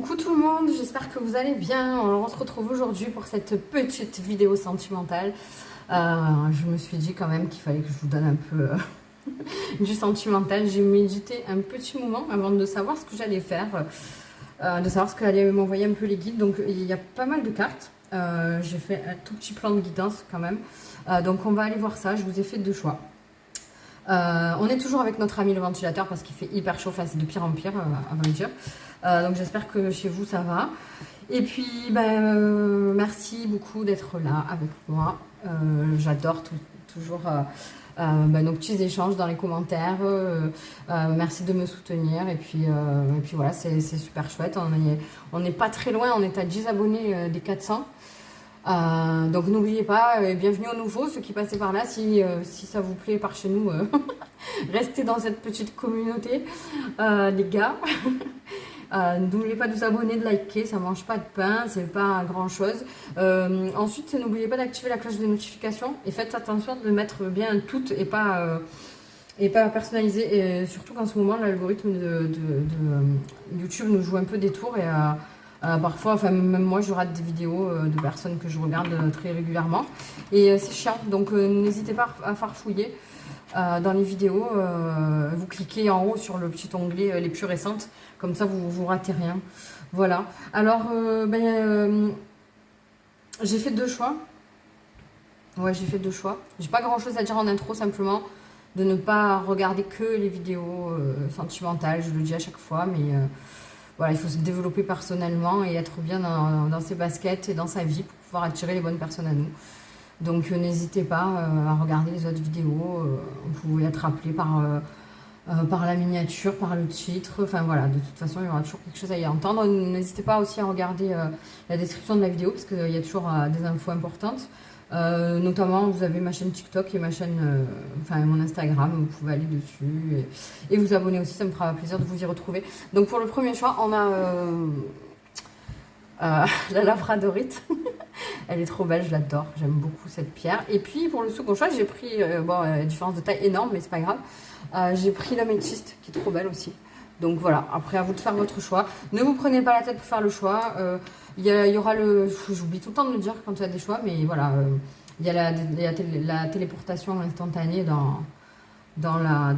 Coucou tout le monde, j'espère que vous allez bien. On se retrouve aujourd'hui pour cette petite vidéo sentimentale. Je me suis dit quand même qu'il fallait que je vous donne un peu du sentimental. J'ai médité un petit moment avant de savoir ce que j'allais faire, de savoir ce qu'allaient m'envoyer un peu les guides. Donc il y a pas mal de cartes. J'ai fait un tout petit plan de guidance quand même. Donc on va aller voir ça, je vous ai fait 2 choix. On est toujours avec notre ami le ventilateur parce qu'il fait hyper chaud, enfin c'est de pire en pire à vrai dire. Donc j'espère que chez vous ça va. Et puis merci beaucoup d'être là avec moi. J'adore toujours nos petits échanges dans les commentaires. Merci de me soutenir. Et puis voilà, c'est super chouette. On n'est pas très loin, on est à 10 abonnés des 400. Donc n'oubliez pas, bienvenue aux nouveaux, ceux qui passaient par là, si ça vous plaît par chez nous, restez dans cette petite communauté, les gars. N'oubliez pas de vous abonner, de liker, ça mange pas de pain, c'est pas grand chose. Ensuite, n'oubliez pas d'activer la cloche de notification et faites attention de mettre bien toutes et pas personnalisé. Et surtout qu'en ce moment, l'algorithme de YouTube nous joue un peu des tours et parfois, enfin même moi je rate des vidéos de personnes que je regarde très régulièrement et c'est chiant, donc n'hésitez pas à farfouiller dans les vidéos, vous cliquez en haut sur le petit onglet les plus récentes, comme ça vous ratez rien. Voilà, alors j'ai fait 2 choix. Ouais, j'ai fait 2 choix. J'ai pas grand chose à dire en intro, simplement de ne pas regarder que les vidéos sentimentales, je le dis à chaque fois, mais voilà, il faut se développer personnellement et être bien dans ses baskets et dans sa vie pour pouvoir attirer les bonnes personnes à nous. Donc n'hésitez pas à regarder les autres vidéos. Vous pouvez être appelé par la miniature, par le titre. Enfin voilà, de toute façon, il y aura toujours quelque chose à y entendre. N'hésitez pas aussi à regarder la description de la vidéo parce qu'il y a toujours des infos importantes. Notamment, vous avez ma chaîne TikTok et ma chaîne, mon Instagram, vous pouvez aller dessus et vous abonner aussi, ça me fera plaisir de vous y retrouver. Donc pour le premier choix, on a la labradorite. Elle est trop belle, je l'adore, j'aime beaucoup cette pierre. Et puis pour le second choix, j'ai pris, différence de taille énorme, mais c'est pas grave, j'ai pris l'améthyste qui est trop belle aussi. Donc voilà, après à vous de faire votre choix. Ne vous prenez pas la tête pour faire le choix. Il y aura j'oublie tout le temps de le dire quand il y a des choix, mais voilà, il y a la téléportation instantanée dans la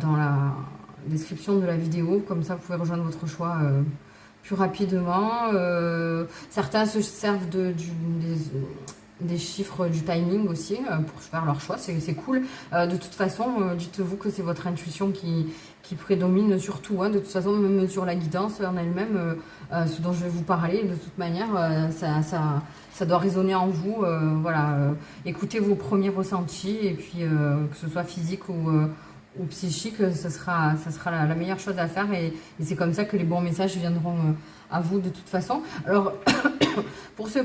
description de la vidéo. Comme ça, vous pouvez rejoindre votre choix plus rapidement. Certains se servent des chiffres du timing aussi pour faire leur choix, c'est cool. De toute façon, dites-vous que c'est votre intuition qui prédomine surtout, hein. De toute façon, même sur la guidance en elle-même, ce dont je vais vous parler, de toute manière, ça doit résonner en vous. Voilà, écoutez vos premiers ressentis et puis que ce soit physique ou psychique, ça sera la meilleure chose à faire et c'est comme ça que les bons messages viendront à vous de toute façon. Alors, pour ceux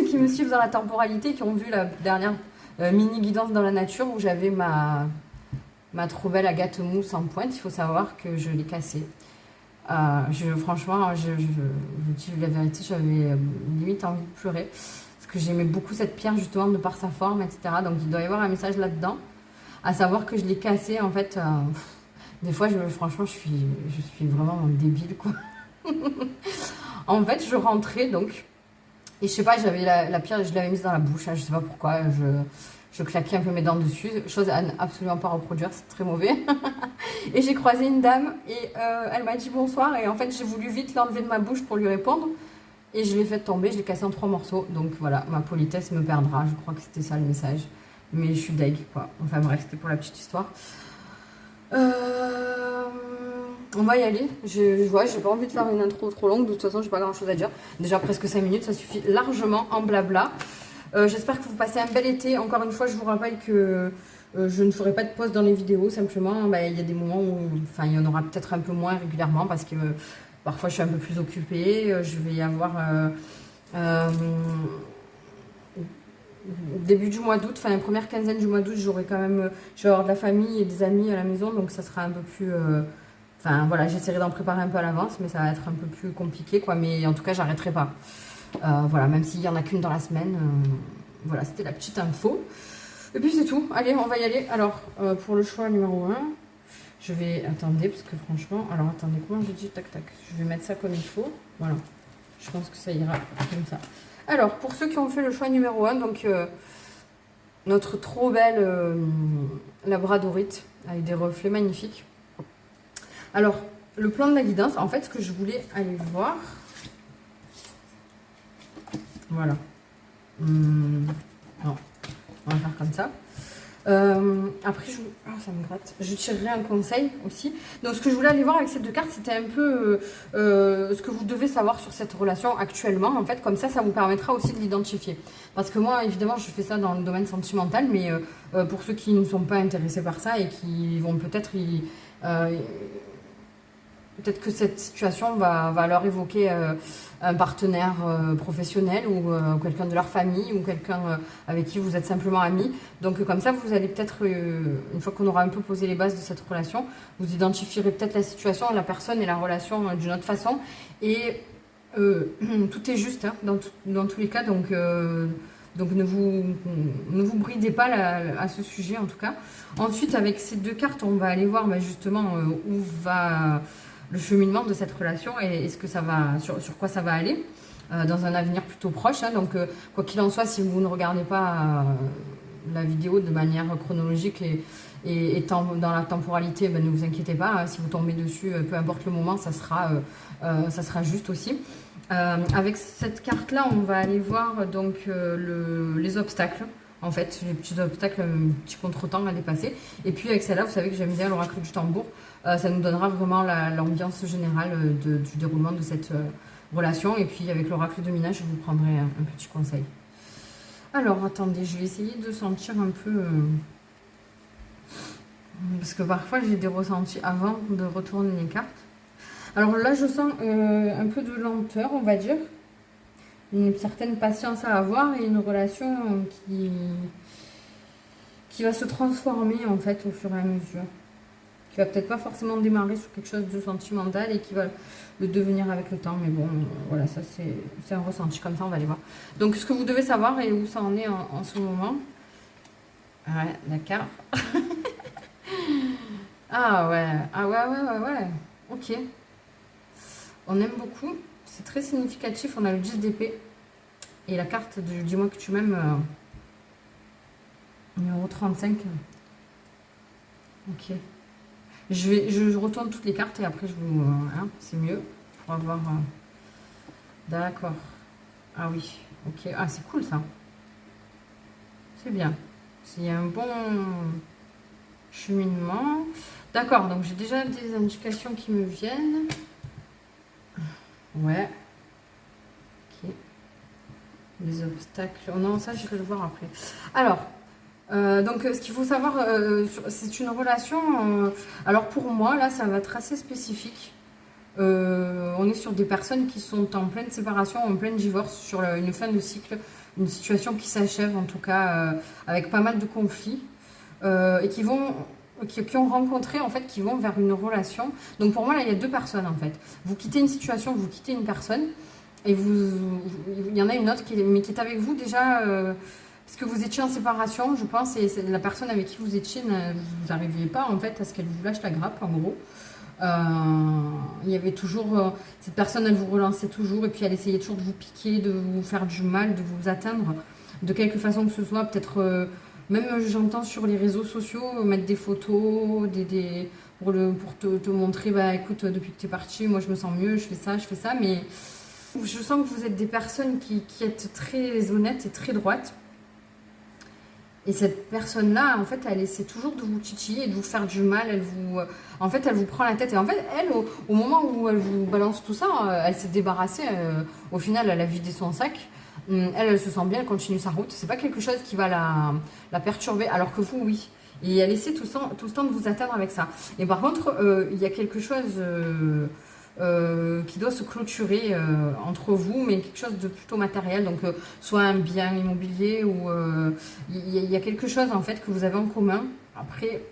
qui me suivent dans la temporalité, qui ont vu la dernière mini guidance dans la nature où j'avais ma trop belle agate mousse en pointe, il faut savoir que je l'ai cassée. Franchement, je dis la vérité, j'avais limite envie de pleurer parce que j'aimais beaucoup cette pierre justement de par sa forme, etc. Donc il doit y avoir un message là-dedans. À savoir que je l'ai cassé en fait. Des fois, franchement, je suis vraiment débile quoi. En fait, je rentrais donc et je sais pas, j'avais la pierre, je l'avais mise dans la bouche. Hein, je sais pas pourquoi. Je claquais un peu mes dents dessus, chose à absolument pas reproduire, c'est très mauvais. Et j'ai croisé une dame et elle m'a dit bonsoir et en fait j'ai voulu vite l'enlever de ma bouche pour lui répondre et je l'ai fait tomber, je l'ai cassé en 3 morceaux. Donc voilà, ma politesse me perdra. Je crois que c'était ça le message. Mais je suis deg, quoi. Enfin bref, c'était pour la petite histoire. On va y aller. J'ai pas envie de faire une intro trop longue. De toute façon, j'ai pas grand chose à dire. Déjà presque 5 minutes, ça suffit largement en blabla. J'espère que vous passez un bel été. Encore une fois, je vous rappelle que je ne ferai pas de pause dans les vidéos. Simplement, il y a des moments où il y en aura peut-être un peu moins régulièrement parce que parfois je suis un peu plus occupée. Je vais y avoir... début du mois d'août, la première quinzaine du mois d'août, je vais avoir de la famille et des amis à la maison, donc ça sera un peu plus... voilà, j'essaierai d'en préparer un peu à l'avance, mais ça va être un peu plus compliqué, quoi. Mais en tout cas, j'arrêterai pas. Voilà, même s'il n'y en a qu'une dans la semaine. Voilà, c'était la petite info. Et puis c'est tout. Allez, on va y aller. Alors, pour le choix numéro 1, Je vais, attendez, parce que franchement, alors attendez, comment je dis, tac, tac, je vais mettre ça comme il faut, voilà. Je pense que ça ira comme ça. Alors, pour ceux qui ont fait le choix numéro 1, donc notre trop belle labradorite, avec des reflets magnifiques. Alors, le plan de la guidance, en fait, ce que je voulais aller voir, voilà. Non, on va faire comme ça. Après, ça me gratte. Je tirerai un conseil aussi. Donc, ce que je voulais aller voir avec ces deux cartes, c'était un peu ce que vous devez savoir sur cette relation actuellement. En fait, comme ça vous permettra aussi de l'identifier. Parce que moi, évidemment, je fais ça dans le domaine sentimental, mais pour ceux qui ne sont pas intéressés par ça et qui vont peut-être peut-être que cette situation va leur évoquer un partenaire professionnel ou quelqu'un de leur famille ou quelqu'un avec qui vous êtes simplement amis. Donc comme ça, vous allez peut-être, une fois qu'on aura un peu posé les bases de cette relation, vous identifierez peut-être la situation, la personne et la relation d'une autre façon. Et tout est juste hein, dans tous les cas, donc ne vous bridez pas à ce sujet en tout cas. Ensuite, avec ces deux cartes, on va aller voir justement où va le cheminement de cette relation et ce que ça va, sur quoi ça va aller dans un avenir plutôt proche. Hein. Donc, quoi qu'il en soit, si vous ne regardez pas la vidéo de manière chronologique et étant dans la temporalité, ne vous inquiétez pas. Hein. Si vous tombez dessus, peu importe le moment, ça sera juste aussi. Avec cette carte-là, on va aller voir donc les obstacles. En fait, les petits obstacles, un petit contretemps à dépasser. Et puis avec celle-là, vous savez que j'aime bien l'oracle du tambour. Ça nous donnera vraiment l'ambiance générale du déroulement de cette relation. Et puis avec l'oracle de Mina, je vous prendrai un petit conseil. Alors, attendez, je vais essayer de sentir un peu... parce que parfois, j'ai des ressentis avant de retourner les cartes. Alors là, je sens un peu de lenteur, on va dire. Une certaine patience à avoir et une relation qui va se transformer en fait au fur et à mesure. Qui va peut-être pas forcément démarrer sur quelque chose de sentimental et qui va le devenir avec le temps. Mais bon, voilà, ça c'est un ressenti. Comme ça, on va aller voir. Donc, ce que vous devez savoir et où ça en est en ce moment. Ouais, d'accord. Ah ouais. Ok. On aime beaucoup. C'est très significatif. On a le 10 d'épée. Et la carte de Dis-moi que tu m'aimes. Numéro 35. Ok. Je retourne toutes les cartes et après je vous... hein, c'est mieux. Pour avoir... D'accord. Ah oui. Ok. Ah, c'est cool ça. C'est bien. Il y a un bon cheminement. D'accord. Donc j'ai déjà des indications qui me viennent. Ouais. Ok. Les obstacles. Oh non, ça j'irai le voir après. Alors... donc ce qu'il faut savoir, c'est une relation, alors pour moi là ça va être assez spécifique. On est sur des personnes qui sont en pleine séparation, en plein divorce, sur une fin de cycle, une situation qui s'achève en tout cas avec pas mal de conflits et qui ont rencontré en fait, qui vont vers une relation. Donc pour moi là il y a deux personnes en fait. Vous quittez une situation, vous quittez une personne et il y en a une autre qui est avec vous déjà. Parce que vous étiez en séparation, je pense, et la personne avec qui vous étiez, vous n'arriviez pas en fait à ce qu'elle vous lâche la grappe, en gros. Il y avait toujours, cette personne, elle vous relançait toujours, et puis elle essayait toujours de vous piquer, de vous faire du mal, de vous atteindre, de quelque façon que ce soit. Peut-être, même j'entends sur les réseaux sociaux, mettre des photos, pour te montrer, bah écoute, depuis que tu es parti, moi je me sens mieux, je fais ça, mais je sens que vous êtes des personnes qui êtes très honnêtes et très droites. Et cette personne-là, en fait, elle essaie toujours de vous titiller et de vous faire du mal. Elle vous prend la tête. Et en fait, elle, au moment où elle vous balance tout ça, elle s'est débarrassée. Au final, elle a vidé son sac. Elle se sent bien, elle continue sa route. C'est pas quelque chose qui va la perturber, alors que vous, oui. Et elle essaie tout le temps de vous atteindre avec ça. Et par contre, il y a quelque chose... qui doit se clôturer entre vous, mais quelque chose de plutôt matériel, donc soit un bien immobilier ou il y a quelque chose en fait que vous avez en commun. Après,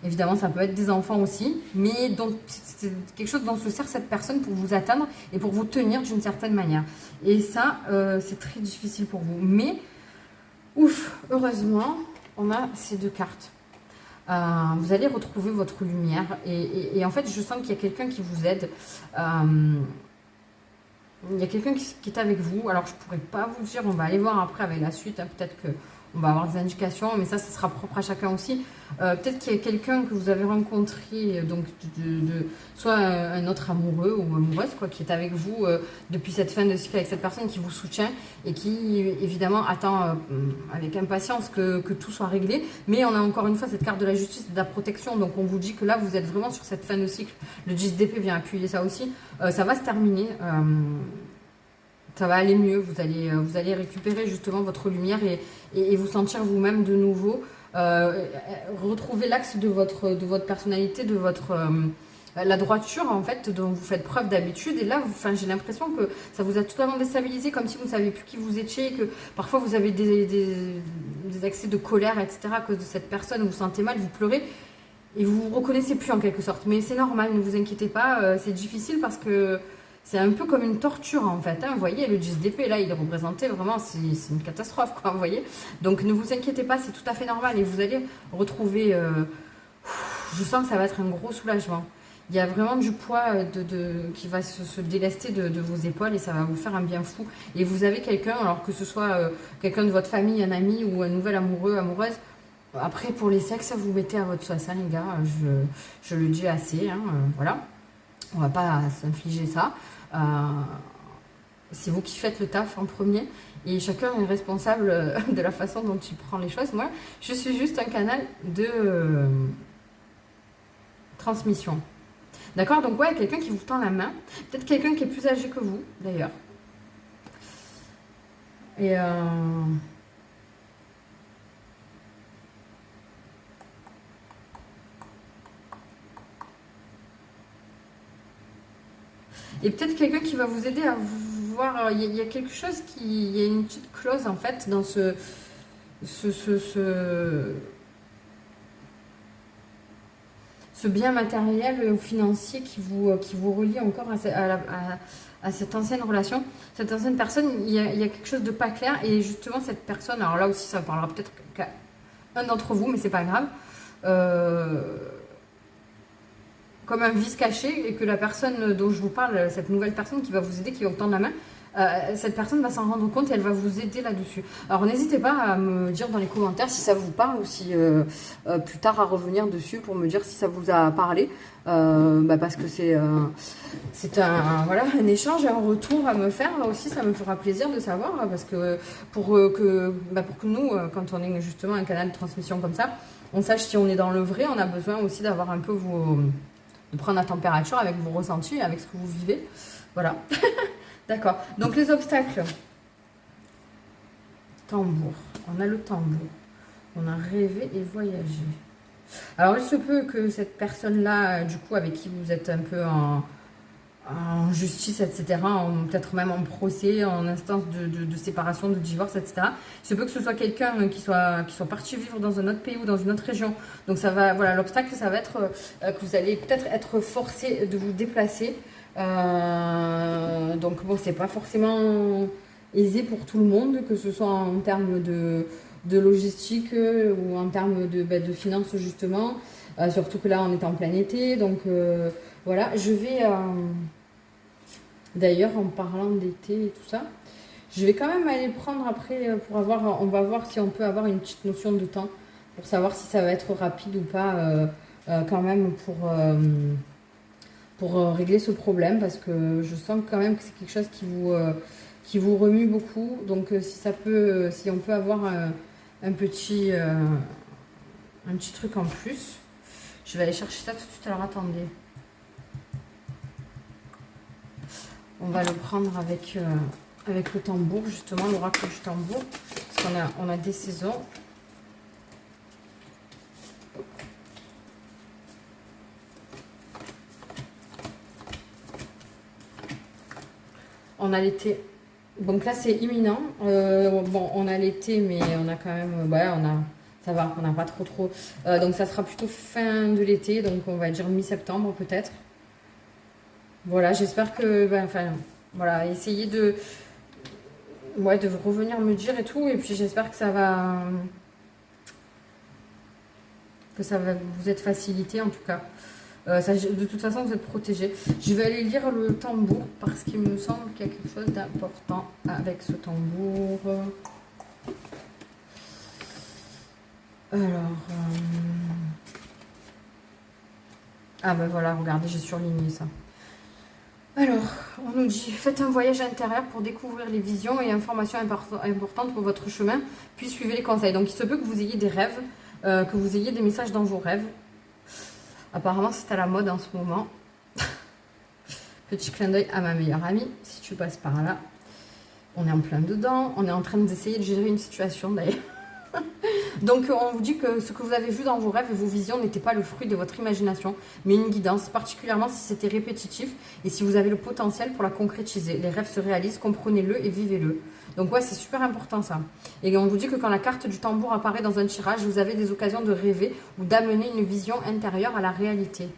évidemment, ça peut être des enfants aussi, mais donc c'est quelque chose dont se sert cette personne pour vous atteindre et pour vous tenir d'une certaine manière. Et ça, c'est très difficile pour vous. Mais, ouf, heureusement, on a ces deux cartes. vous allez retrouver votre lumière. Et en fait, je sens qu'il y a quelqu'un qui vous aide. Il y a quelqu'un qui est avec vous. Alors, je ne pourrais pas vous le dire. On va aller voir après avec la suite. Hein. Peut-être qu'on va avoir des indications. Mais ça sera propre à chacun aussi. Peut-être qu'il y a quelqu'un que vous avez rencontré. Donc, soit un autre amoureux ou amoureuse quoi, qui est avec vous depuis cette fin de cycle avec cette personne qui vous soutient. Et qui, évidemment, attend avec impatience que tout soit réglé. Mais on a encore une fois cette carte de la justice et de la protection. Donc, on vous dit que là, vous êtes vraiment sur cette fin de cycle. Le 10 d'épée vient appuyer ça aussi. Ça va se terminer. Ça va aller mieux. Vous allez récupérer justement votre lumière et vous sentir vous-même de nouveau. Retrouver l'axe de votre personnalité, de votre... la droiture en fait dont vous faites preuve d'habitude et là j'ai l'impression que ça vous a totalement déstabilisé comme si vous ne saviez plus qui vous étiez, que parfois vous avez des accès de colère etc à cause de cette personne, vous vous sentez mal, vous pleurez et vous vous reconnaissez plus en quelque sorte, mais c'est normal, ne vous inquiétez pas, c'est difficile parce que c'est un peu comme une torture en fait, hein. Vous voyez le 10 d'épée là il est représenté vraiment, c'est une catastrophe quoi, vous voyez, donc ne vous inquiétez pas, c'est tout à fait normal et vous allez retrouver, je sens que ça va être un gros soulagement. Il y a vraiment du poids qui va se délester de vos épaules et ça va vous faire un bien fou. Et vous avez quelqu'un, alors que ce soit quelqu'un de votre famille, un ami ou un nouvel amoureux, amoureuse. Après, pour les sexes, vous mettez à votre sauce, hein, les gars. Je le dis assez. Hein, voilà. On va pas s'infliger ça. C'est vous qui faites le taf en premier. Et chacun est responsable de la façon dont il prend les choses. Moi, je suis juste un canal de transmission. D'accord, donc ouais, quelqu'un qui vous tend la main. Peut-être quelqu'un qui est plus âgé que vous, d'ailleurs. Et peut-être quelqu'un qui va vous aider à voir. Il y a quelque chose il y a une petite clause en fait dans ce bien matériel ou financier qui vous relie encore à cette ancienne relation, cette ancienne personne. Il y a quelque chose de pas clair et justement cette personne, alors là aussi ça parlera peut-être qu'à un d'entre vous, mais c'est pas grave, comme un vice caché, et que la personne dont je vous parle, cette nouvelle personne qui va vous aider, qui va vous tendre la main, cette personne va s'en rendre compte et elle va vous aider là-dessus. Alors n'hésitez pas à me dire dans les commentaires si ça vous parle ou si plus tard à revenir dessus pour me dire si ça vous a parlé, parce que c'est voilà, un échange et un retour à me faire aussi, ça me fera plaisir de savoir, parce que pour que nous, quand on est justement un canal de transmission comme ça, on sache si on est dans le vrai. On a besoin aussi d'avoir un peu de prendre la température avec vos ressentis, avec ce que vous vivez. Voilà. D'accord. Donc les obstacles. Tambour. On a le tambour. On a rêvé et voyagé. Alors il se peut que cette personne-là, du coup, avec qui vous êtes un peu en justice, etc., peut-être même en procès, en instance de séparation, de divorce, etc. Il se peut que ce soit quelqu'un qui soit parti vivre dans un autre pays ou dans une autre région. Donc ça va, voilà, l'obstacle, ça va être que vous allez peut-être être forcé de vous déplacer. Donc bon, c'est pas forcément aisé pour tout le monde, que ce soit en termes de logistique ou en termes de finances justement. Surtout que là, on est en plein été, donc voilà, je vais... D'ailleurs, en parlant d'été et tout ça, je vais quand même aller prendre après pour avoir... On va voir si on peut avoir une petite notion de temps pour savoir si ça va être rapide ou pas quand même pour régler ce problème, parce que je sens quand même que c'est quelque chose qui vous remue beaucoup. Donc si on peut avoir un petit truc en plus, je vais aller chercher ça tout de suite. Alors attendez. On va le prendre avec le tambour, justement, l'oracle du tambour. Parce qu'on a des saisons. On a l'été. Donc là, c'est imminent. Bon, on a l'été, mais on a quand même... Ouais, ça va, on n'a pas trop... donc ça sera plutôt fin de l'été. Donc on va dire mi-septembre peut-être. Voilà, j'espère que... voilà, essayez de revenir me dire et tout. Et puis j'espère que ça va... que ça va vous être facilité en tout cas. De toute façon, vous êtes protégé. Je vais aller lire le tambour parce qu'il me semble qu'il y a quelque chose d'important avec ce tambour. Alors... Ah ben voilà, regardez, j'ai surligné ça. Alors, on nous dit, faites un voyage intérieur pour découvrir les visions et informations importantes pour votre chemin, puis suivez les conseils. Donc, il se peut que vous ayez des rêves, que vous ayez des messages dans vos rêves. Apparemment, c'est à la mode en ce moment. Petit clin d'œil à ma meilleure amie, si tu passes par là. On est en plein dedans, on est en train d'essayer de gérer une situation d'ailleurs. Donc on vous dit que ce que vous avez vu dans vos rêves et vos visions n'était pas le fruit de votre imagination, mais une guidance, particulièrement si c'était répétitif et si vous avez le potentiel pour la concrétiser. Les rêves se réalisent, comprenez-le et vivez-le. Donc ouais, c'est super important ça. Et on vous dit que quand la carte du tambour apparaît dans un tirage, vous avez des occasions de rêver ou d'amener une vision intérieure à la réalité.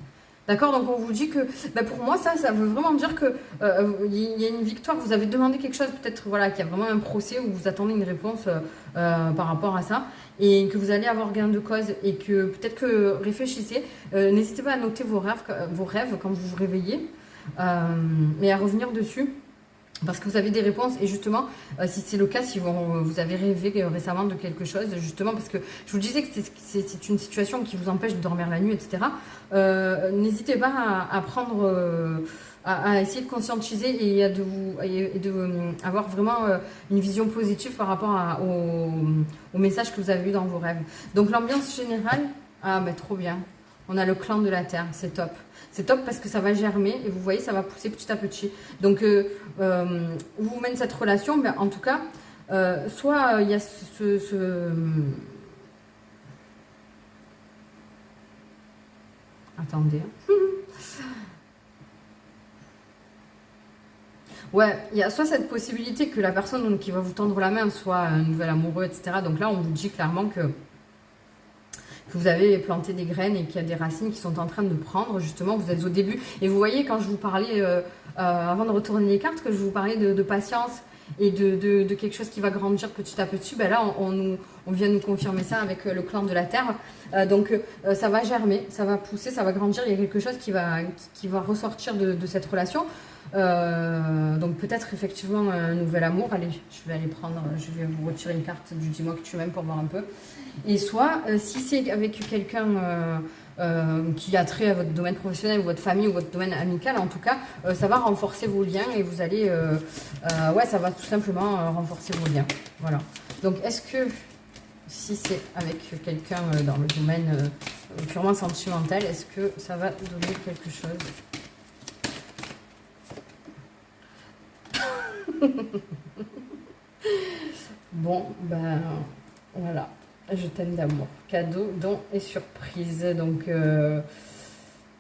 D'accord, donc on vous dit que, ben pour moi, ça veut vraiment dire que y a une victoire, vous avez demandé quelque chose, peut-être voilà, qu'il y a vraiment un procès où vous attendez une réponse par rapport à ça, et que vous allez avoir gain de cause, et que peut-être que réfléchissez, n'hésitez pas à noter vos rêves quand vous vous réveillez, et à revenir dessus. Parce que vous avez des réponses et justement, si c'est le cas, si vous avez rêvé récemment de quelque chose, justement, parce que je vous disais que c'est une situation qui vous empêche de dormir la nuit, etc. N'hésitez pas à prendre, à essayer de conscientiser et avoir vraiment une vision positive par rapport au message que vous avez eu dans vos rêves. Donc l'ambiance générale, ah mais trop bien. On a le clan de la terre, c'est top. C'est top parce que ça va germer et vous voyez, ça va pousser petit à petit. Donc, où vous mène cette relation, ben, en tout cas, soit il y a Attendez. Ouais, il y a soit cette possibilité que la personne donc, qui va vous tendre la main soit un nouvel amoureux, etc. Donc là, on vous dit clairement que vous avez planté des graines et qu'il y a des racines qui sont en train de prendre, justement, vous êtes au début. Et vous voyez, quand je vous parlais, avant de retourner les cartes, que je vous parlais de patience et de quelque chose qui va grandir petit à petit, ben là, on vient nous confirmer ça avec le clan de la terre. Donc, ça va germer, ça va pousser, ça va grandir, il y a quelque chose qui va ressortir de cette relation. Donc peut-être effectivement un nouvel amour. Allez, je vais vous retirer une carte du dis-moi que tu m'aimes pour voir un peu. Et soit si c'est avec quelqu'un qui a trait à votre domaine professionnel ou votre famille ou votre domaine amical, en tout cas, ça va renforcer vos liens et vous allez, ouais, ça va tout simplement renforcer vos liens. Voilà. Donc est-ce que si c'est avec quelqu'un dans le domaine purement sentimental, est-ce que ça va donner quelque chose? Bon, ben voilà, je t'aime d'amour, cadeau, don et surprise. Donc,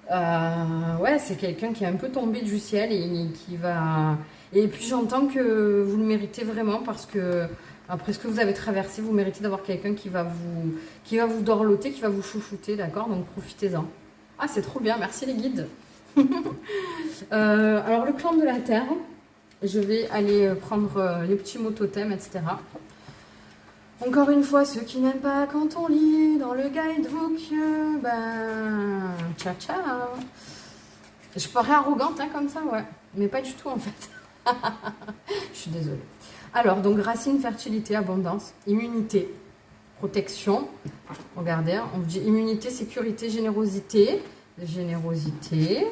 ouais, c'est quelqu'un qui est un peu tombé du ciel et qui va. Et puis j'entends que vous le méritez vraiment parce que après ce que vous avez traversé, vous méritez d'avoir quelqu'un qui va vous dorloter, qui va vous chouchouter, d'accord? Donc profitez-en. Ah, c'est trop bien, merci les guides. Alors le clan de la terre. Je vais aller prendre les petits mots totems, etc. Encore une fois, ceux qui n'aiment pas quand on lit dans le guidebook, ben, ciao ciao. Je parais arrogante hein, comme ça, ouais. Mais pas du tout en fait. Je suis désolée. Alors, donc racine, fertilité, abondance, immunité, protection. Regardez, on vous dit immunité, sécurité, générosité. Générosité.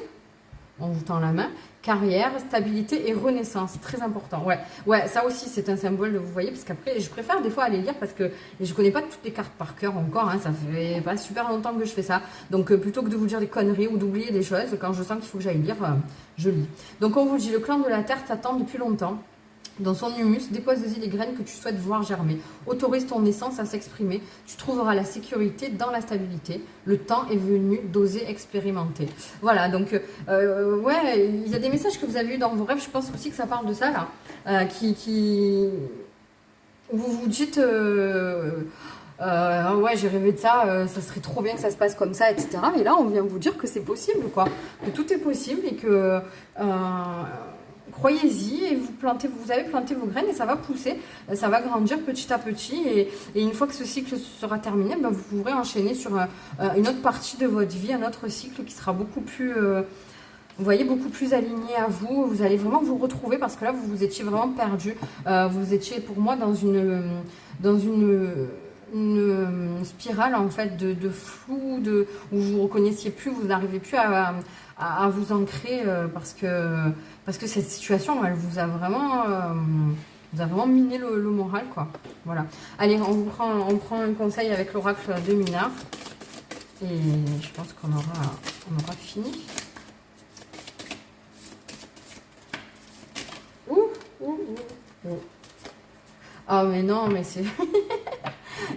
On vous tend la main. Carrière, stabilité et renaissance. Très important. Ouais, ça aussi, c'est un symbole, vous voyez, parce qu'après, je préfère des fois aller lire parce que je ne connais pas toutes les cartes par cœur encore. Hein, ça fait pas super longtemps que je fais ça. Donc, plutôt que de vous dire des conneries ou d'oublier des choses, quand je sens qu'il faut que j'aille lire, je lis. Donc, on vous dit, le clan de la Terre t'attend depuis longtemps. Dans son humus, dépose-y les graines que tu souhaites voir germer. Autorise ton essence à s'exprimer. Tu trouveras la sécurité dans la stabilité. Le temps est venu d'oser expérimenter. Voilà, donc, ouais, il y a des messages que vous avez eu dans vos rêves. Je pense aussi que ça parle de ça, là. Vous vous dites, ouais, j'ai rêvé de ça, ça serait trop bien que ça se passe comme ça, etc. Et là, on vient vous dire que c'est possible, quoi. Que tout est possible et que... croyez-y et vous avez planté vos graines et ça va pousser, ça va grandir petit à petit et une fois que ce cycle sera terminé, ben, vous pourrez enchaîner sur une autre partie de votre vie, un autre cycle qui sera beaucoup plus, vous voyez, beaucoup plus aligné à vous. Vous allez vraiment vous retrouver parce que là, vous étiez vraiment perdu. Vous étiez pour moi dans une spirale en fait de flou, où vous ne reconnaissiez plus, vous n'arrivez plus à vous ancrer parce que cette situation, elle vous a vraiment miné le moral, quoi. Voilà. Allez, on prend un conseil avec l'oracle de Mina et je pense qu'on aura fini. Oh mais non, mais c'est...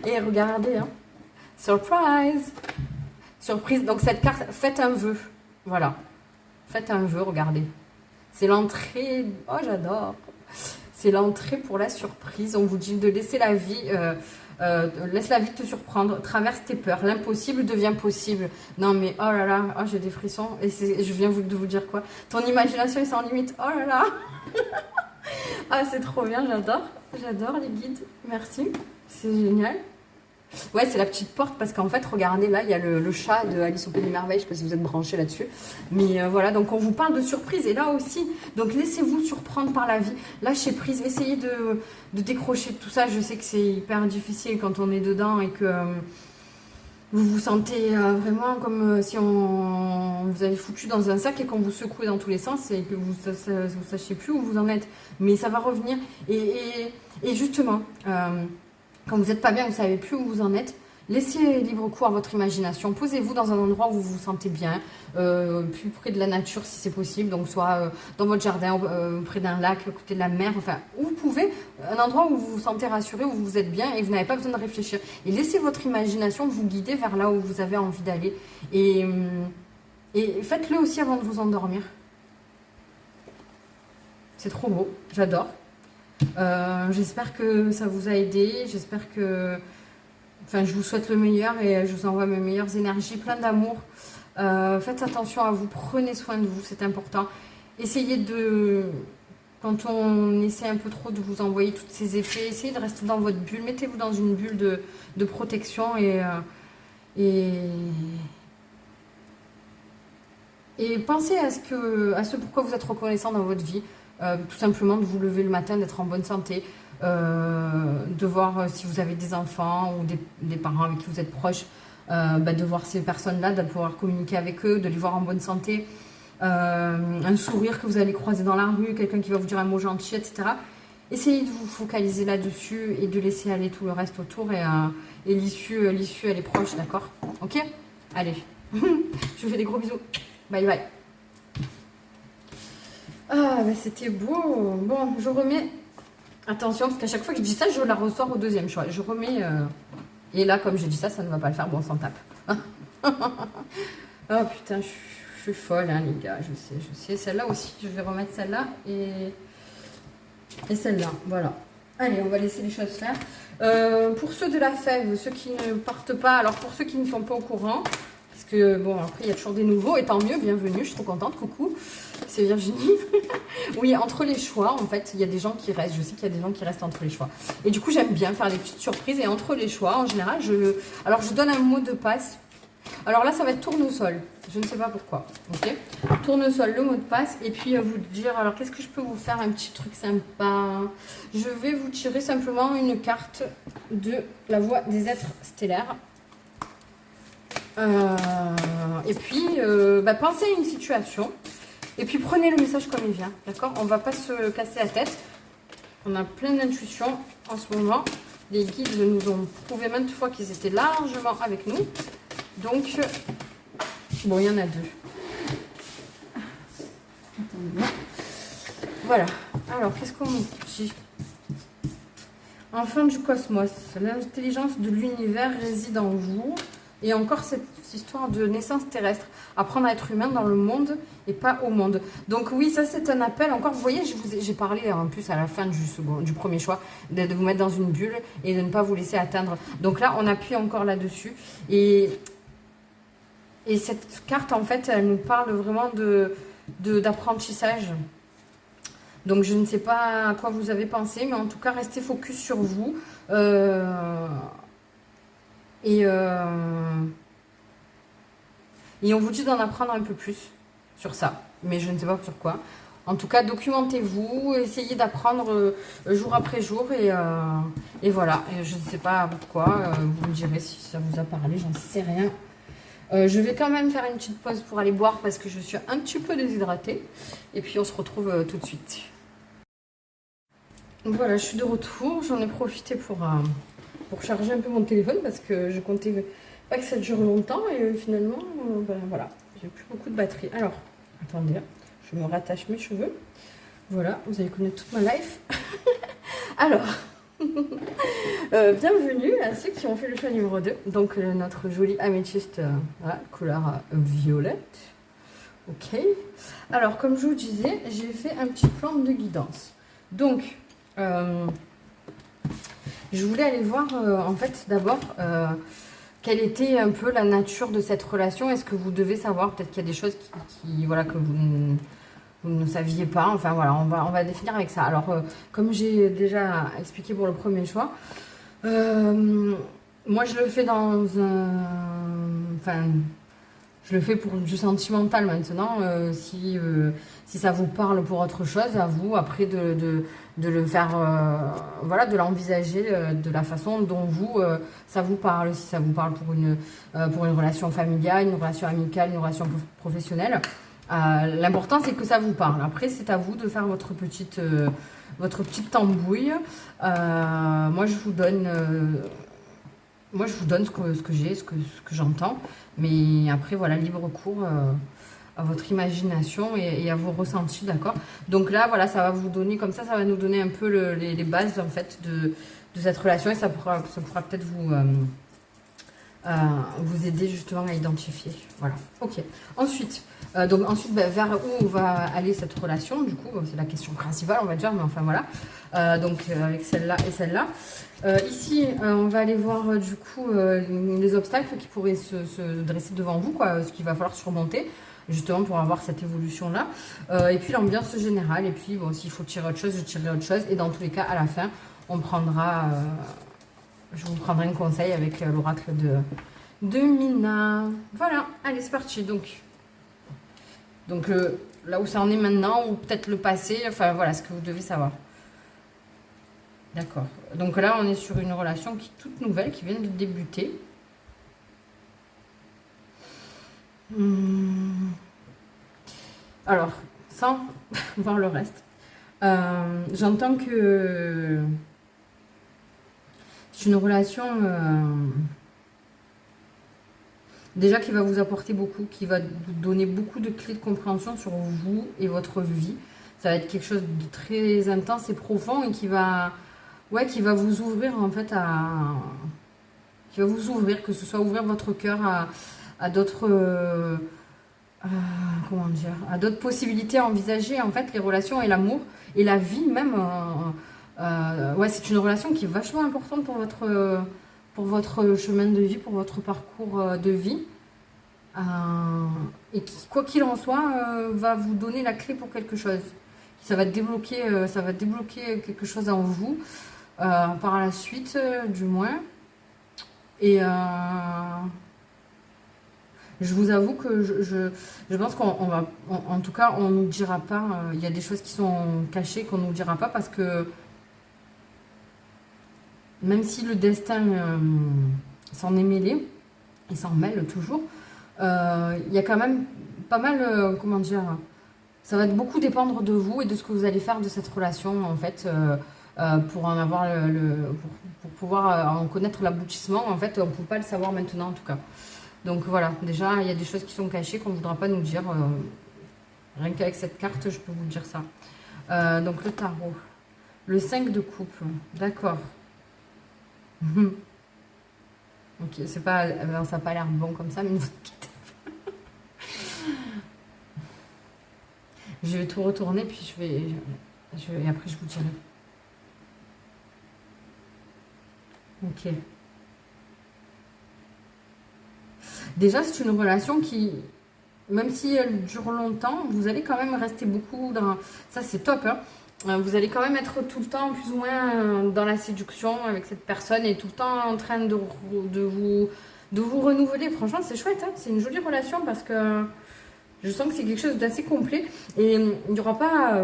Et regardez, hein. Surprise! Surprise. Donc cette carte, faites un vœu. Voilà. Faites un vœu, regardez. C'est l'entrée... Oh, j'adore. C'est l'entrée pour la surprise. On vous dit de laisser la vie... laisse la vie te surprendre. Traverse tes peurs. L'impossible devient possible. Non mais, oh là là. Oh, j'ai des frissons. Et je viens de vous dire quoi? Ton imagination est sans limite. Oh là là. Ah, c'est trop bien, j'adore. J'adore les guides. Merci. C'est génial. Ouais, c'est la petite porte parce qu'en fait, regardez, là, il y a le chat de Alice au Pays des Merveilles. Je sais pas si vous êtes branchés là-dessus. Mais voilà, donc on vous parle de surprise. Et là aussi, donc laissez-vous surprendre par la vie. Lâchez prise. Essayez de décrocher de tout ça. Je sais que c'est hyper difficile quand on est dedans et que vous vous sentez vraiment comme si vous avez foutu dans un sac et qu'on vous secouait dans tous les sens et que vous ne sachiez plus où vous en êtes. Mais ça va revenir. Et justement, quand vous n'êtes pas bien, vous ne savez plus où vous en êtes, laissez libre cours à votre imagination. Posez-vous dans un endroit où vous vous sentez bien, plus près de la nature si c'est possible. Donc soit dans votre jardin, près d'un lac, à côté de la mer, enfin où vous pouvez. Un endroit où vous vous sentez rassuré, où vous êtes bien et vous n'avez pas besoin de réfléchir. Et laissez votre imagination vous guider vers là où vous avez envie d'aller. Et faites-le aussi avant de vous endormir. C'est trop beau, j'adore. J'espère que ça vous a aidé. J'espère que... Enfin, je vous souhaite le meilleur et je vous envoie mes meilleures énergies, plein d'amour. Faites attention à vous, prenez soin de vous, c'est important. Essayez de... Quand on essaie un peu trop de vous envoyer tous ces effets, essayez de rester dans votre bulle. Mettez-vous dans une bulle de protection et pensez à ce pourquoi vous êtes reconnaissant dans votre vie. Tout simplement de vous lever le matin, d'être en bonne santé, de voir si vous avez des enfants ou des parents avec qui vous êtes proches, de voir ces personnes-là, de pouvoir communiquer avec eux, de les voir en bonne santé, un sourire que vous allez croiser dans la rue, quelqu'un qui va vous dire un mot gentil, etc. Essayez de vous focaliser là-dessus et de laisser aller tout le reste autour et l'issue, elle est proche, d'accord? Ok? Allez, je vous fais des gros bisous. Bye bye. Ah, bah c'était beau. Bon, je remets... Attention, parce qu'à chaque fois que je dis ça, je la ressors au deuxième choix. Je remets... Et là, comme j'ai dit ça, ça ne va pas le faire. Bon, on s'en tape. Oh putain, je suis folle, hein, les gars. Je sais. Celle-là aussi, je vais remettre celle-là et celle-là. Voilà. Allez, on va laisser les choses faire. Pour ceux de la fève, ceux qui ne partent pas, alors pour ceux qui ne sont pas au courant... Parce que, bon, après, il y a toujours des nouveaux. Et tant mieux, bienvenue, je suis trop contente. Coucou, c'est Virginie. Oui, entre les choix, en fait, il y a des gens qui restent. Je sais qu'il y a des gens qui restent entre les choix. Et du coup, j'aime bien faire des petites surprises. Et entre les choix, en général, alors, je donne un mot de passe. Alors là, ça va être tournesol. Je ne sais pas pourquoi. Ok, tournesol, le mot de passe. Et puis, vous dire, alors, qu'est-ce que je peux vous faire? Un petit truc sympa. Je vais vous tirer simplement une carte de la voix des êtres stellaires. Et puis, pensez à une situation et puis prenez le message comme il vient, d'accord? On va pas se casser la tête. On a plein d'intuitions en ce moment. Les guides nous ont prouvé maintes fois qu'ils étaient largement avec nous. Donc, bon, il y en a deux. Attendez. Voilà. Alors, qu'est-ce qu'on nous dit? Enfant du cosmos, l'intelligence de l'univers réside en vous. Et encore cette histoire de naissance terrestre, apprendre à être humain dans le monde et pas au monde. Donc oui, ça c'est un appel. Encore, vous voyez, j'ai parlé en plus à la fin du premier choix, de vous mettre dans une bulle et de ne pas vous laisser atteindre. Donc là, on appuie encore là-dessus. Et cette carte, en fait, elle nous parle vraiment d'apprentissage. Donc je ne sais pas à quoi vous avez pensé, mais en tout cas, restez focus sur vous. Et, et on vous dit d'en apprendre un peu plus sur ça, mais je ne sais pas sur quoi. En tout cas, documentez-vous, essayez d'apprendre jour après jour et voilà. Et je ne sais pas pourquoi, vous me direz si ça vous a parlé, j'en sais rien. Je vais quand même faire une petite pause pour aller boire parce que je suis un petit peu déshydratée. Et puis on se retrouve tout de suite. Donc voilà, je suis de retour. J'en ai profité pour charger un peu mon téléphone parce que je comptais pas que ça dure longtemps. Et finalement, ben voilà, j'ai plus beaucoup de batterie. Alors, attendez, je me rattache mes cheveux. Voilà, vous allez connaître toute ma life. Alors, bienvenue à ceux qui ont fait le choix numéro 2. Donc, notre jolie améthyste, voilà, couleur violette. Ok. Alors, comme je vous disais, j'ai fait un petit plan de guidance. Donc, je voulais aller voir, en fait, d'abord, quelle était un peu la nature de cette relation. Est-ce que vous devez savoir, peut-être qu'il y a des choses voilà, que vous ne saviez pas. Enfin, voilà, on va définir avec ça. Alors, comme j'ai déjà expliqué pour le premier choix, moi, je le fais dans un... Enfin, je le fais pour du sentimental maintenant. Si ça vous parle pour autre chose, à vous après de le faire, voilà, de l'envisager de la façon dont ça vous parle. Si ça vous parle pour une relation familiale, une relation amicale, une relation professionnelle. L'important c'est que ça vous parle. Après c'est à vous de faire votre petite tambouille. Moi je vous donne ce que j'ai, ce que j'entends. Mais après, voilà, libre cours à votre imagination et à vos ressentis, d'accord? Donc là, voilà, ça va vous donner, comme ça va nous donner un peu les bases, en fait, de cette relation. Et ça pourra peut-être vous aider justement à identifier. Voilà, ok. Ensuite, vers où va aller cette relation? Du coup, c'est la question principale, on va dire, mais enfin voilà. Avec celle-là et celle-là. Ici, on va aller voir du coup les obstacles qui pourraient se dresser devant vous, quoi, ce qu'il va falloir surmonter, justement pour avoir cette évolution-là. Et puis l'ambiance générale. Et puis, bon, s'il faut tirer autre chose, je tirerai autre chose. Et dans tous les cas, à la fin, je vous prendrai un conseil avec l'oracle de Mina. Voilà, allez, c'est parti. Donc là où ça en est maintenant, ou peut-être le passé, enfin voilà ce que vous devez savoir. D'accord. Donc là, on est sur une relation qui est toute nouvelle, qui vient de débuter. Alors, sans voir le reste, j'entends que c'est une relation déjà qui va vous apporter beaucoup, qui va vous donner beaucoup de clés de compréhension sur vous et votre vie. Ça va être quelque chose de très intense et profond et qui va vous ouvrir en fait qui va vous ouvrir, que ce soit ouvrir votre cœur à d'autres comment dire, à d'autres possibilités à envisager en fait les relations et l'amour et la vie même. Ouais, c'est une relation qui est vachement importante pour votre chemin de vie, pour votre parcours de vie. Et qui, quoi qu'il en soit, va vous donner la clé pour quelque chose. Ça va débloquer quelque chose en vous par la suite, du moins. Et je vous avoue que je pense qu'on va, en tout cas, on nous dira pas. Il y a des choses qui sont cachées qu'on nous dira pas parce que même si le destin s'en est mêlé, il s'en mêle toujours. Il y a quand même pas mal, comment dire, ça va beaucoup dépendre de vous et de ce que vous allez faire de cette relation en fait, pour en avoir pour pouvoir en connaître l'aboutissement. En fait, on ne peut pas le savoir maintenant en tout cas. Donc voilà, déjà il y a des choses qui sont cachées qu'on ne voudra pas nous dire. Rien qu'avec cette carte, je peux vous dire ça. Donc le tarot, le 5 de coupe, d'accord. Ok, c'est pas, ça n'a pas l'air bon comme ça, mais ne vous inquiétez pas. Je vais tout retourner, puis et après je vous dirai. Ok. Déjà, c'est une relation qui, même si elle dure longtemps, vous allez quand même rester beaucoup dans... Ça, c'est top, hein. Vous allez quand même être tout le temps plus ou moins dans la séduction avec cette personne et tout le temps en train de vous renouveler. Franchement, c'est chouette, hein, c'est une jolie relation parce que je sens que c'est quelque chose d'assez complet. Et il n'y aura pas,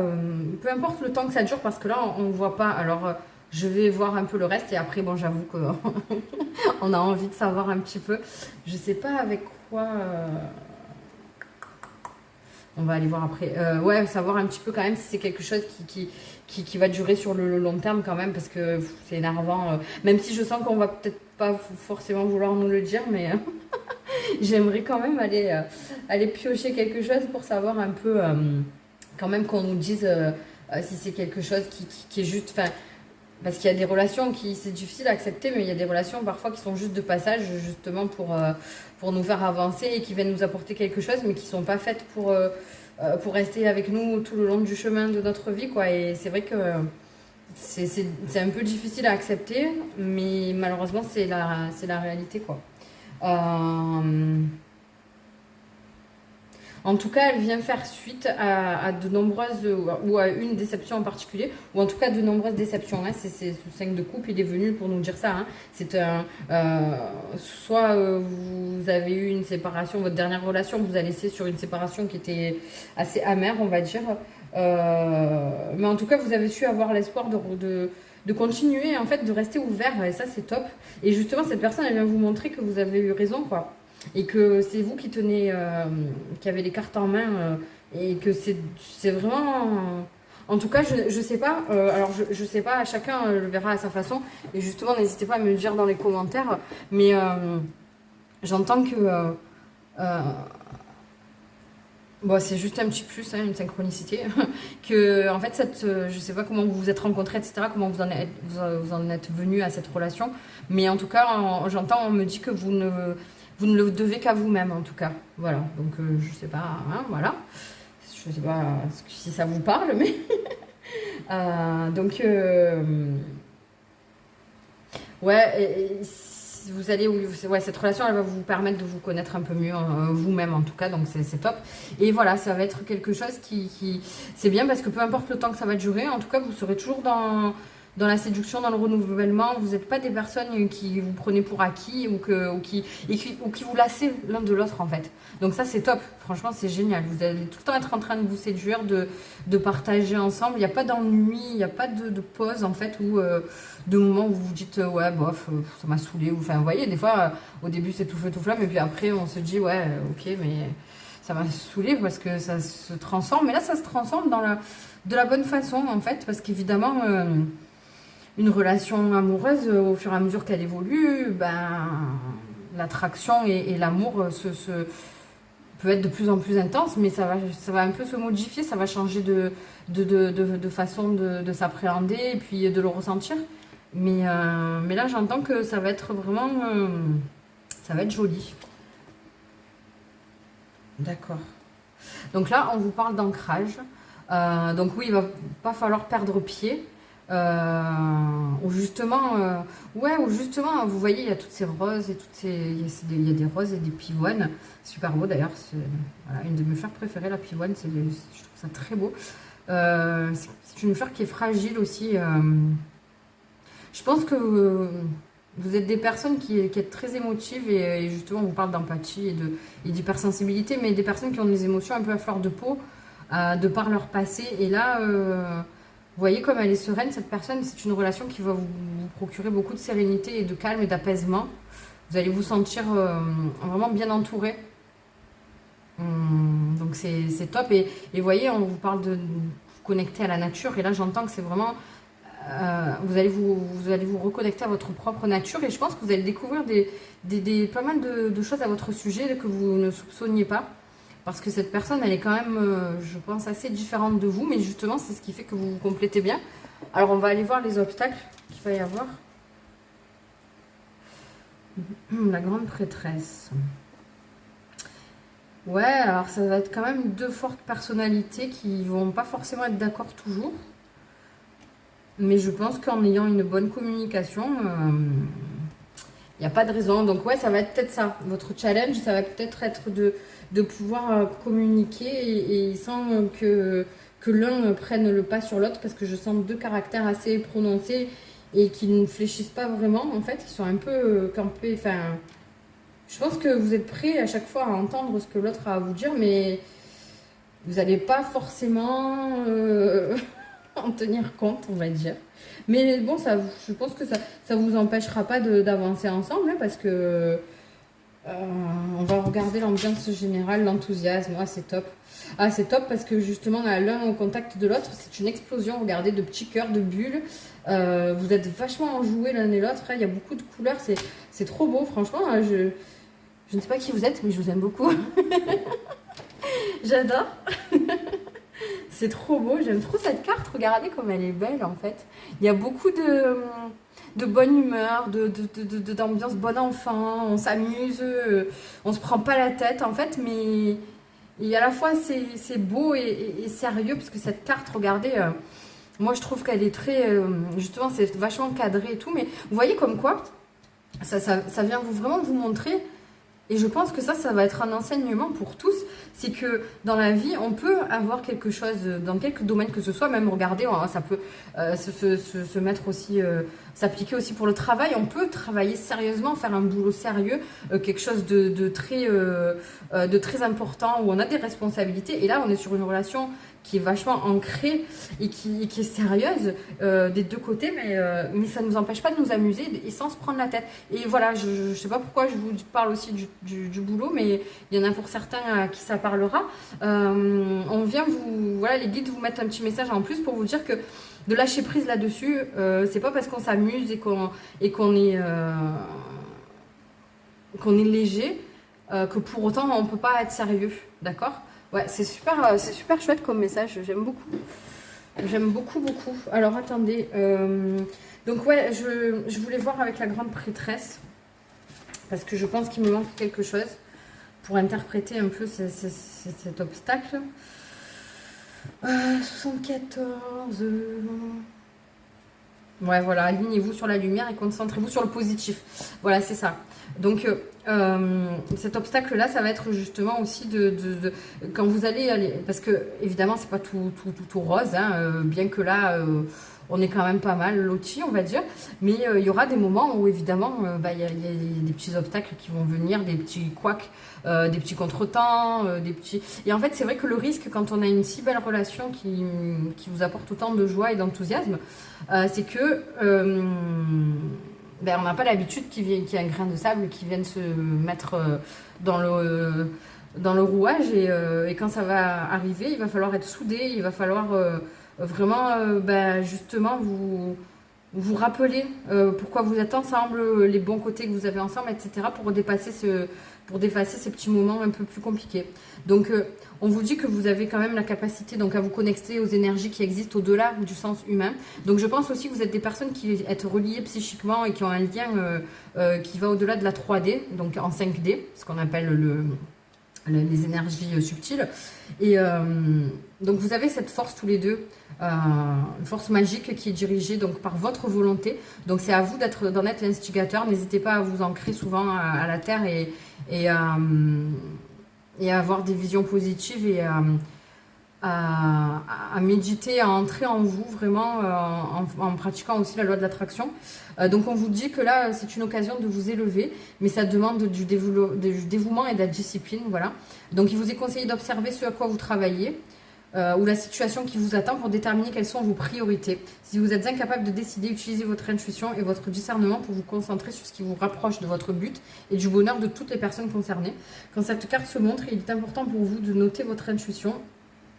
peu importe le temps que ça dure, parce que là, on ne voit pas. Alors, je vais voir un peu le reste et après, bon, j'avoue qu'on a envie de savoir un petit peu. Je sais pas avec quoi... On va aller voir après. Ouais, savoir un petit peu quand même si c'est quelque chose qui va durer sur le long terme quand même, parce que c'est énervant. Même si je sens qu'on va peut-être pas forcément vouloir nous le dire, mais j'aimerais quand même aller piocher quelque chose pour savoir un peu, quand même qu'on nous dise si c'est quelque chose qui est juste... Parce qu'il y a des relations qui c'est difficile à accepter, mais il y a des relations parfois qui sont juste de passage, justement pour nous faire avancer et qui viennent nous apporter quelque chose, mais qui ne sont pas faites pour rester avec nous tout le long du chemin de notre vie, quoi. Et c'est vrai que c'est un peu difficile à accepter, mais malheureusement, c'est la réalité, quoi. En tout cas, elle vient faire suite à de nombreuses, ou à une déception en particulier, ou en tout cas de nombreuses déceptions. Hein. C'est ce 5 de coupe, il est venu pour nous dire ça. Hein. C'est soit vous avez eu une séparation, votre dernière relation vous a laissé sur une séparation qui était assez amère, on va dire. Mais en tout cas, vous avez su avoir l'espoir de continuer, en fait, de rester ouvert, et ça, c'est top. Et justement, cette personne, elle vient vous montrer que vous avez eu raison, quoi. Et que c'est vous qui tenez, qui avez les cartes en main, et que c'est vraiment... En tout cas, je sais pas, alors je sais pas, chacun le verra à sa façon, et justement, n'hésitez pas à me le dire dans les commentaires, mais j'entends que... bon, c'est juste un petit plus, hein, une synchronicité, que en fait, je sais pas comment vous vous êtes rencontrés, etc., comment vous en êtes venu à cette relation, mais en tout cas, j'entends, on me dit que vous ne le devez qu'à vous-même, en tout cas. Voilà, donc je sais pas, hein, voilà. Je sais pas si ça vous parle, mais... donc, ouais, vous allez... Ouais, cette relation, elle va vous permettre de vous connaître un peu mieux, vous-même, en tout cas, donc c'est top. Et voilà, ça va être quelque chose qui... C'est bien parce que peu importe le temps que ça va durer, en tout cas, vous serez toujours dans la séduction, dans le renouvellement. Vous n'êtes pas des personnes qui vous prenez pour acquis ou qui vous lassez l'un de l'autre, en fait. Donc ça, c'est top. Franchement, c'est génial. Vous allez tout le temps être en train de vous séduire, de partager ensemble. Il n'y a pas d'ennui, il n'y a pas de pause, en fait, ou de moments où vous vous dites ouais, bof, ça m'a saoulé. Enfin, vous voyez, des fois, au début, c'est tout feu, tout flamme. Et puis après, on se dit, ouais, ok, mais ça m'a saoulé parce que ça se transforme. Mais là, ça se transforme de la bonne façon, en fait, parce qu'évidemment... une relation amoureuse, au fur et à mesure qu'elle évolue, ben, l'attraction et l'amour peut être de plus en plus intense, mais ça va un peu se modifier, ça va changer de façon de s'appréhender et puis de le ressentir. Mais là, j'entends que ça va être vraiment... ça va être joli. D'accord. Donc là, on vous parle d'ancrage. Donc oui, il va pas falloir perdre pied. Ou justement, vous voyez, il y a toutes ces roses et il y a des roses et des pivoines, super beau d'ailleurs. C'est voilà, une de mes fleurs préférées, la pivoine. Je trouve ça très beau. C'est une fleur qui est fragile aussi. Je pense que vous êtes des personnes qui êtes très émotives et justement, on vous parle d'empathie et d'hypersensibilité, mais des personnes qui ont des émotions un peu à fleur de peau de par leur passé. Et là, vous voyez comme elle est sereine, cette personne. C'est une relation qui va vous procurer beaucoup de sérénité et de calme et d'apaisement. Vous allez vous sentir vraiment bien entouré. Donc c'est top. Et vous voyez, on vous parle de vous connecter à la nature. Et là, j'entends que c'est vraiment... vous allez vous reconnecter à votre propre nature. Et je pense que vous allez découvrir pas mal de choses à votre sujet que vous ne soupçonniez pas. Parce que cette personne, elle est quand même, je pense, assez différente de vous. Mais justement, c'est ce qui fait que vous vous complétez bien. Alors, on va aller voir les obstacles qu'il va y avoir. La grande prêtresse. Ouais, alors ça va être quand même deux fortes personnalités qui vont pas forcément être d'accord toujours. Mais je pense qu'en ayant une bonne communication, il n'y a pas de raison. Donc ouais, ça va être peut-être ça. Votre challenge, ça va peut-être être de pouvoir communiquer et sans que que l'un prenne le pas sur l'autre, parce que je sens deux caractères assez prononcés et qui ne fléchissent pas vraiment, en fait, ils sont un peu campés, enfin, je pense que vous êtes prêts à chaque fois à entendre ce que l'autre a à vous dire, mais vous n'allez pas forcément en tenir compte, on va dire. Mais bon, je pense que ça vous empêchera pas d'avancer ensemble, hein, parce que on va regarder l'ambiance générale, l'enthousiasme. Ah, c'est top. Ah, c'est top parce que justement, l'un au contact de l'autre, c'est une explosion. Regardez, de petits cœurs, de bulles. Vous êtes vachement enjoués l'un et l'autre. Il y a beaucoup de couleurs. C'est trop beau, franchement. Je ne sais pas qui vous êtes, mais je vous aime beaucoup. J'adore. C'est trop beau. J'aime trop cette carte. Regardez comme elle est belle, en fait. Il y a beaucoup de bonne humeur, d'ambiance bon enfant, on s'amuse, on se prend pas la tête en fait, mais et à la fois c'est beau et sérieux, parce que cette carte, regardez, moi je trouve qu'elle est très, justement c'est vachement cadré et tout, mais vous voyez comme quoi, ça vient vraiment vous montrer. Et je pense que ça va être un enseignement pour tous. C'est que dans la vie, on peut avoir quelque chose, dans quelque domaine que ce soit, même regardez, ça peut se mettre aussi, s'appliquer aussi pour le travail. On peut travailler sérieusement, faire un boulot sérieux, quelque chose de très important, où on a des responsabilités. Et là, on est sur une relation qui est vachement ancrée et qui est sérieuse des deux côtés, mais ça ne nous empêche pas de nous amuser et sans se prendre la tête. Et voilà, je ne sais pas pourquoi je vous parle aussi du boulot, mais il y en a pour certains à qui ça parlera. On vient voilà, les guides vous mettent un petit message en plus pour vous dire que de lâcher prise là-dessus, c'est pas parce qu'on s'amuse et qu'on est léger que pour autant on ne peut pas être sérieux, d'accord? Ouais, c'est super chouette comme message, j'aime beaucoup. J'aime beaucoup, beaucoup. Alors, attendez. Donc, ouais, je voulais voir avec la grande prêtresse, parce que je pense qu'il me manque quelque chose pour interpréter un peu cet obstacle. 74. Ouais, voilà, alignez-vous sur la lumière et concentrez-vous sur le positif. Voilà, c'est ça. Donc, cet obstacle-là, ça va être justement aussi quand vous allez aller... Parce que, évidemment, c'est pas tout rose, hein, bien que là, on est quand même pas mal lotis, on va dire. Mais il y aura des moments où, évidemment, il y a des petits obstacles qui vont venir, des petits couacs, des petits contretemps, des petits... Et en fait, c'est vrai que le risque, quand on a une si belle relation qui vous apporte autant de joie et d'enthousiasme, c'est que... on n'a pas l'habitude qu'il y ait un grain de sable qui vienne se mettre dans le rouage, et quand ça va arriver, il va falloir être soudé, il va falloir vraiment justement vous rappeler pourquoi vous êtes ensemble, les bons côtés que vous avez ensemble, etc. pour dépasser ces petits moments un peu plus compliqués. Donc on vous dit que vous avez quand même la capacité donc à vous connecter aux énergies qui existent au-delà du sens humain. Donc je pense aussi que vous êtes des personnes qui êtes reliées psychiquement et qui ont un lien qui va au-delà de la 3D, donc en 5D, ce qu'on appelle les énergies subtiles. Et donc vous avez cette force tous les deux, une force magique qui est dirigée donc par votre volonté. Donc c'est à vous d'en être l'instigateur. N'hésitez pas à vous ancrer souvent à la terre et à avoir des visions positives et à méditer, à entrer en vous vraiment en pratiquant aussi la loi de l'attraction. Donc on vous dit que là c'est une occasion de vous élever, mais ça demande du dévouement et de la discipline, voilà. Donc il vous est conseillé d'observer ce à quoi vous travaillez ou la situation qui vous attend pour déterminer quelles sont vos priorités. Si vous êtes incapable de décider, utilisez votre intuition et votre discernement pour vous concentrer sur ce qui vous rapproche de votre but et du bonheur de toutes les personnes concernées. Quand cette carte se montre, il est important pour vous de noter votre intuition,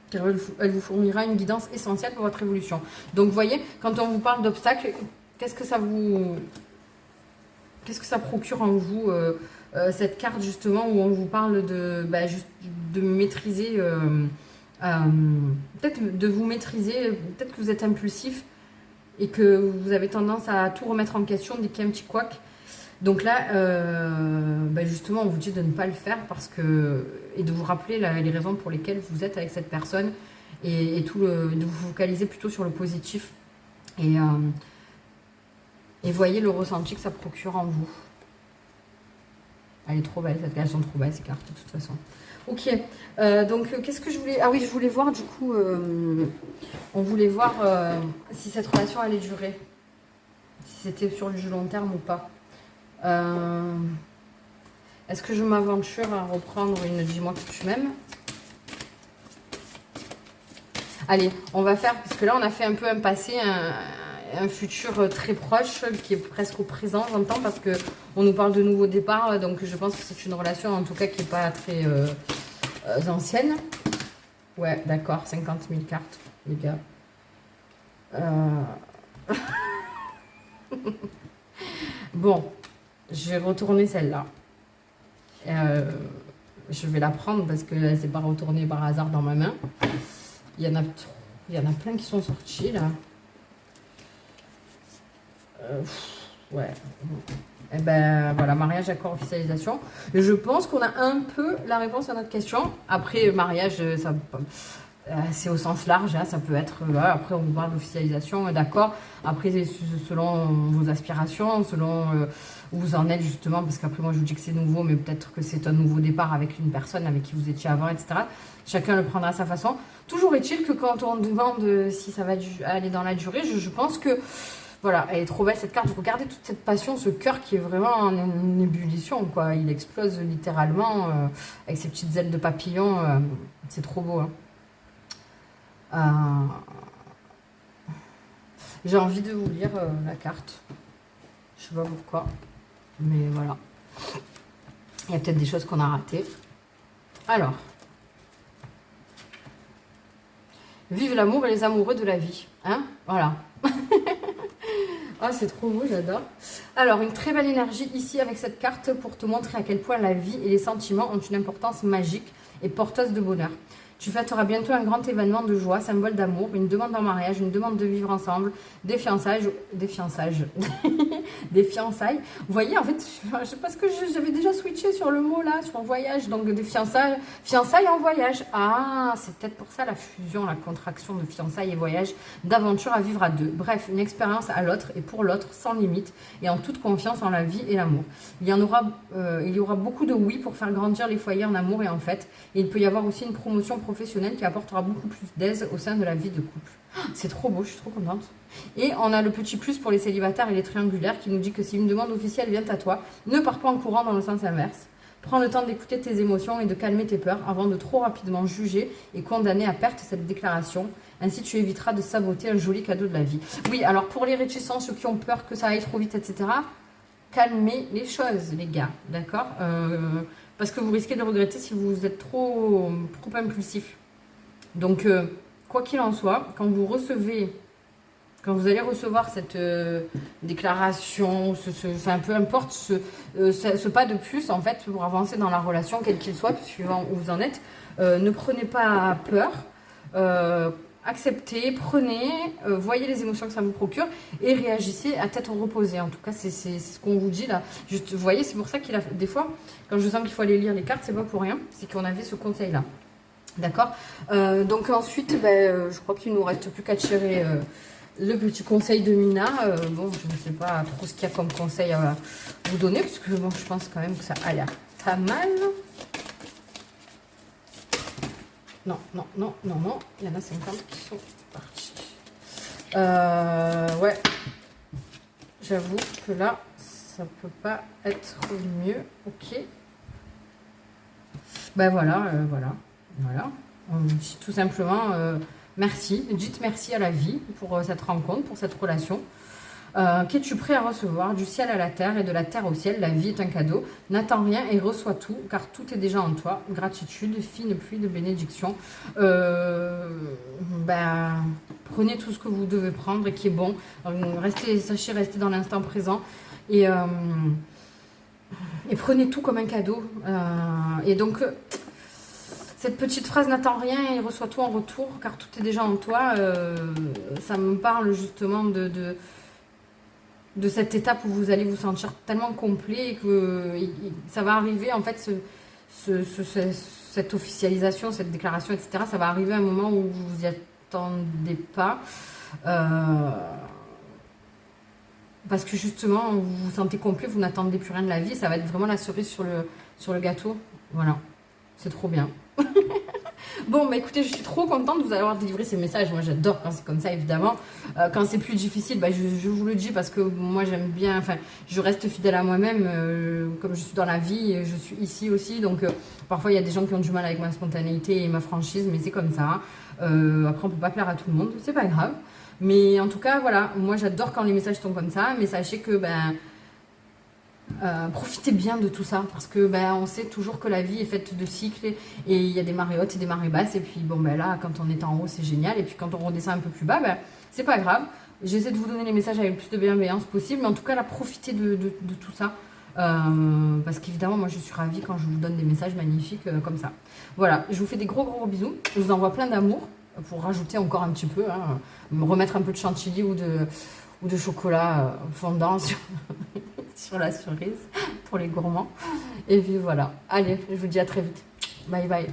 car elle vous fournira une guidance essentielle pour votre évolution. Donc vous voyez, quand on vous parle d'obstacles, qu'est-ce que ça procure en vous, cette carte justement où on vous parle de maîtriser, peut-être de vous maîtriser, peut-être que vous êtes impulsif et que vous avez tendance à tout remettre en question dès qu'il y a un petit couac. Donc là, justement, on vous dit de ne pas le faire et de vous rappeler les raisons pour lesquelles vous êtes avec cette personne et de vous focaliser plutôt sur le positif et voyez le ressenti que ça procure en vous. Elle est trop belle, cette carte, elles sont trop belles ces cartes de toute façon. Ok, donc qu'est-ce que je voulais... Ah oui, je voulais voir du coup, on voulait voir si cette relation allait durer. Si c'était sur du long terme ou pas. Est-ce que je m'aventure à reprendre une Dis-moi que tu m'aimes? Allez, on va faire, parce que là on a fait un peu un passé, un futur très proche, qui est presque au présent, j'entends, parce que on nous parle de nouveau départ, donc je pense que c'est une relation en tout cas qui n'est pas très ancienne. Ouais, d'accord, 50 000 cartes, les gars. Bon, je vais retourner celle-là. Je vais la prendre parce que elle s'est pas retournée par hasard dans ma main. Il y en a plein qui sont sortis là. Ouais. Et ben voilà, mariage, accord, officialisation. Je pense qu'on a un peu la réponse à notre question. Après, mariage, ça, c'est au sens large, hein, ça peut être. Voilà, après, on vous parle d'officialisation, d'accord. Après, selon vos aspirations, selon où vous en êtes justement, parce qu'après, moi, je vous dis que c'est nouveau, mais peut-être que c'est un nouveau départ avec une personne avec qui vous étiez avant, etc. Chacun le prendra à sa façon. Toujours est-il que quand on demande si ça va aller dans la durée, je pense que. Voilà, elle est trop belle cette carte. Regardez toute cette passion, ce cœur qui est vraiment en ébullition, quoi. Il explose littéralement avec ses petites ailes de papillon. C'est trop beau. Hein. J'ai envie de vous lire la carte. Je sais pas pourquoi, mais voilà. Il y a peut-être des choses qu'on a ratées. Alors, vive l'amour et les amoureux de la vie. Hein, voilà. Ah, c'est trop beau, j'adore. Alors, une très belle énergie ici avec cette carte pour te montrer à quel point la vie et les sentiments ont une importance magique et porteuse de bonheur. Tu fêteras bientôt un grand événement de joie, symbole d'amour, une demande en mariage, une demande de vivre ensemble, des fiançailles, des fiançailles. Vous voyez, en fait, je sais pas ce que j'avais déjà switché sur le mot là, sur voyage, donc des fiançailles en voyage. Ah, c'est peut-être pour ça la fusion, la contraction de fiançailles et voyage, d'aventure à vivre à deux. Bref, une expérience à l'autre et pour l'autre, sans limite et en toute confiance en la vie et l'amour. Il y aura beaucoup de oui pour faire grandir les foyers en amour et en fête. Et il peut y avoir aussi une promotion professionnelle qui apportera beaucoup plus d'aise au sein de la vie de couple. C'est trop beau, je suis trop contente. Et on a le petit plus pour les célibataires et les triangulaires qui nous dit que si une demande officielle vient à toi, ne pars pas en courant dans le sens inverse. Prends le temps d'écouter tes émotions et de calmer tes peurs avant de trop rapidement juger et condamner à perte cette déclaration. Ainsi, tu éviteras de saboter un joli cadeau de la vie. Oui, alors pour les réticents, ceux qui ont peur que ça aille trop vite, etc., calmez les choses, les gars, d'accord, parce que vous risquez de regretter si vous êtes trop impulsif. Donc, quoi qu'il en soit, quand vous allez recevoir cette déclaration, enfin, peu importe, ce pas de plus, en fait, pour avancer dans la relation, quel qu'il soit, suivant où vous en êtes, ne prenez pas peur, acceptez, prenez, voyez les émotions que ça vous procure et réagissez à tête reposée. En tout cas, c'est ce qu'on vous dit là. Juste, vous voyez, c'est pour ça qu'il a des fois, quand je sens qu'il faut aller lire les cartes, c'est pas pour rien, c'est qu'on avait ce conseil-là. D'accord. Donc ensuite, je crois qu'il ne nous reste plus qu'à tirer le petit conseil de Mina. Bon, je ne sais pas trop ce qu'il y a comme conseil à vous donner, parce que bon, je pense quand même que ça a l'air pas mal. Non, non, non, non, non. Il y en a 50 qui sont partis. Ouais. J'avoue que là, ça peut pas être mieux. Ok. Voilà, voilà. Voilà. On dit tout simplement merci. Dites merci à la vie pour cette rencontre, pour cette relation. Qu'es-tu prêt à recevoir du ciel à la terre et de la terre au ciel? La vie est un cadeau. N'attends rien et reçois tout, car tout est déjà en toi. Gratitude, fine pluie de bénédiction. Prenez tout ce que vous devez prendre et qui est bon. Sachez rester dans l'instant présent et prenez tout comme un cadeau. Et donc, cette petite phrase, n'attends rien et reçois tout en retour, car tout est déjà en toi, ça me parle justement de cette étape où vous allez vous sentir tellement complet et que ça va arriver, en fait, cette officialisation, cette déclaration, etc., ça va arriver à un moment où vous n'y attendez pas. parce que justement, vous vous sentez complet, vous n'attendez plus rien de la vie. Ça va être vraiment la cerise sur le gâteau. Voilà, c'est trop bien. Bon, bah écoutez, je suis trop contente de vous avoir délivré ces messages. Moi, j'adore quand c'est comme ça, évidemment. Quand c'est plus difficile, bah, je vous le dis parce que moi, j'aime bien, enfin, je reste fidèle à moi-même. Comme je suis dans la vie, je suis ici aussi. Donc, parfois, il y a des gens qui ont du mal avec ma spontanéité et ma franchise, mais c'est comme ça. Après, on peut pas plaire à tout le monde, c'est pas grave. Mais en tout cas, voilà, moi, j'adore quand les messages sont comme ça. Mais sachez que, ben... profitez bien de tout ça parce que ben, on sait toujours que la vie est faite de cycles et il y a des marées hautes et des marées basses et puis bon ben là quand on est en haut c'est génial et puis quand on redescend un peu plus bas ben, c'est pas grave, j'essaie de vous donner les messages avec le plus de bienveillance possible mais en tout cas là profitez de tout ça parce qu'évidemment moi je suis ravie quand je vous donne des messages magnifiques comme ça. Voilà, je vous fais des gros bisous, je vous envoie plein d'amour pour rajouter encore un petit peu, hein, me remettre un peu de chantilly ou de chocolat fondant sur la cerise pour les gourmands. Et puis voilà. Allez, je vous dis à très vite. Bye bye.